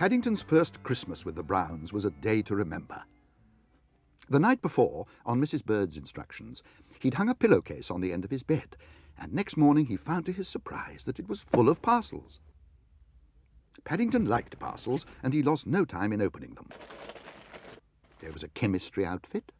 Paddington's first Christmas with the Browns was a day to remember. The night before, on Mrs. Bird's instructions, he'd hung a pillowcase on the end of his bed, and next morning he found to his surprise that it was full of parcels. Paddington liked parcels, and he lost no time in opening them. There was a chemistry outfit,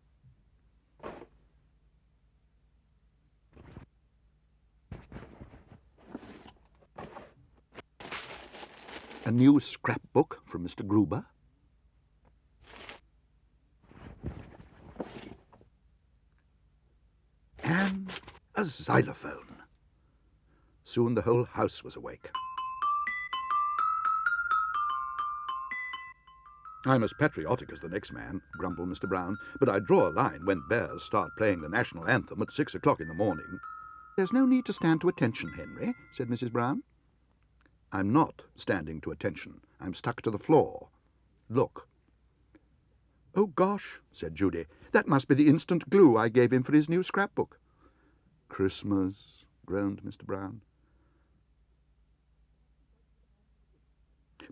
a new scrapbook from Mr. Gruber, and a xylophone. Soon the whole house was awake. "I'm as patriotic as the next man," grumbled Mr. Brown, "but I draw a line when bears start playing the national anthem at 6 o'clock in the morning." "There's no need to stand to attention, Henry," said Mrs. Brown. "I'm not standing to attention. I'm stuck to the floor. Look." "Oh, gosh," said Judy, "that must be the instant glue I gave him for his new scrapbook." "Christmas," groaned Mr. Brown.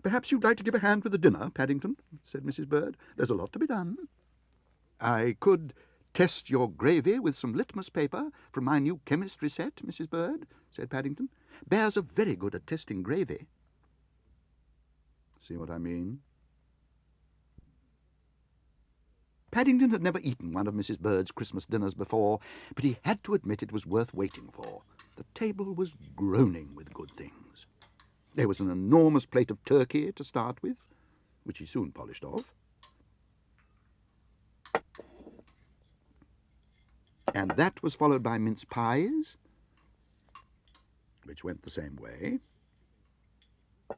"Perhaps you'd like to give a hand with the dinner, Paddington," said Mrs. Bird. "There's a lot to be done." "I could test your gravy with some litmus paper from my new chemistry set, Mrs. Bird," said Paddington. "Bears are very good at testing gravy." See what I mean? Paddington had never eaten one of Mrs. Bird's Christmas dinners before, but he had to admit it was worth waiting for. The table was groaning with good things. There was an enormous plate of turkey to start with, which he soon polished off. And that was followed by mince pies, which went the same way.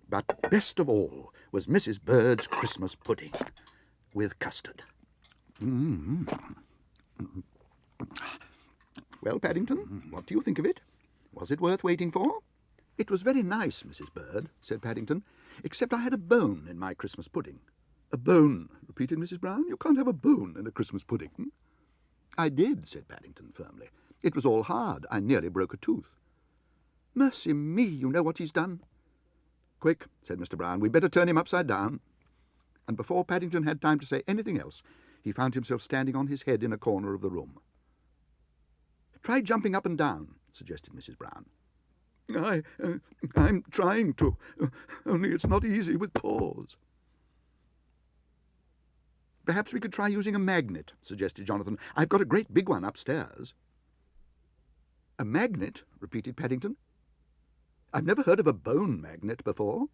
But best of all was Mrs. Bird's Christmas pudding, with custard. Well, Paddington, what do you think of it? Was it worth waiting for? "It was very nice, Mrs. Bird," said Paddington, "except I had a bone in my Christmas pudding." "A bone," repeated Mrs. Brown. "You can't have a bone in a Christmas pudding." "I did," said Paddington firmly. "It was all hard. I nearly broke a tooth." "Mercy me, you know what he's done." "Quick," said Mr. Brown, "we'd better turn him upside down." And before Paddington had time to say anything else, he found himself standing on his head in a corner of the room. "Try jumping up and down," suggested Mrs. Brown. I'm trying to, only it's not easy with paws." "Perhaps we could try using a magnet," suggested Jonathan. "I've got a great big one upstairs." "A magnet?" repeated Paddington. "I've never heard of a bone magnet before."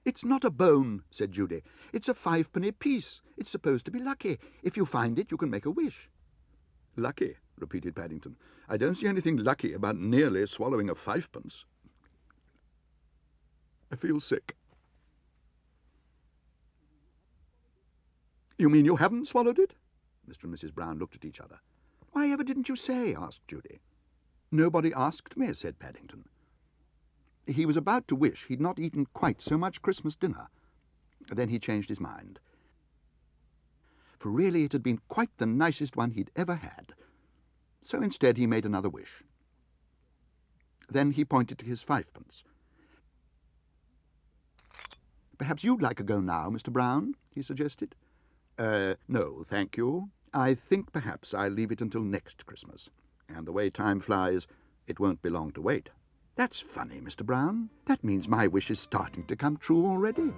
"It's not a bone," said Judy. "It's a 5-penny piece. It's supposed to be lucky. If you find it, you can make a wish." "Lucky," repeated Paddington. "I don't see anything lucky about nearly swallowing a 5-pence. I feel sick." "You mean you haven't swallowed it?" Mr. and Mrs. Brown looked at each other. "Why ever didn't you say?" asked Judy. "Nobody asked me," said Paddington. He was about to wish he'd not eaten quite so much Christmas dinner. Then he changed his mind. For really it had been quite the nicest one he'd ever had. So instead he made another wish. Then he pointed to his 5-pence. "Perhaps you'd like a go now, Mr. Brown?" he suggested. No, thank you. I think perhaps I'll leave it until next Christmas. And the way time flies, it won't be long to wait." "That's funny, Mr. Brown. That means my wish is starting to come true already."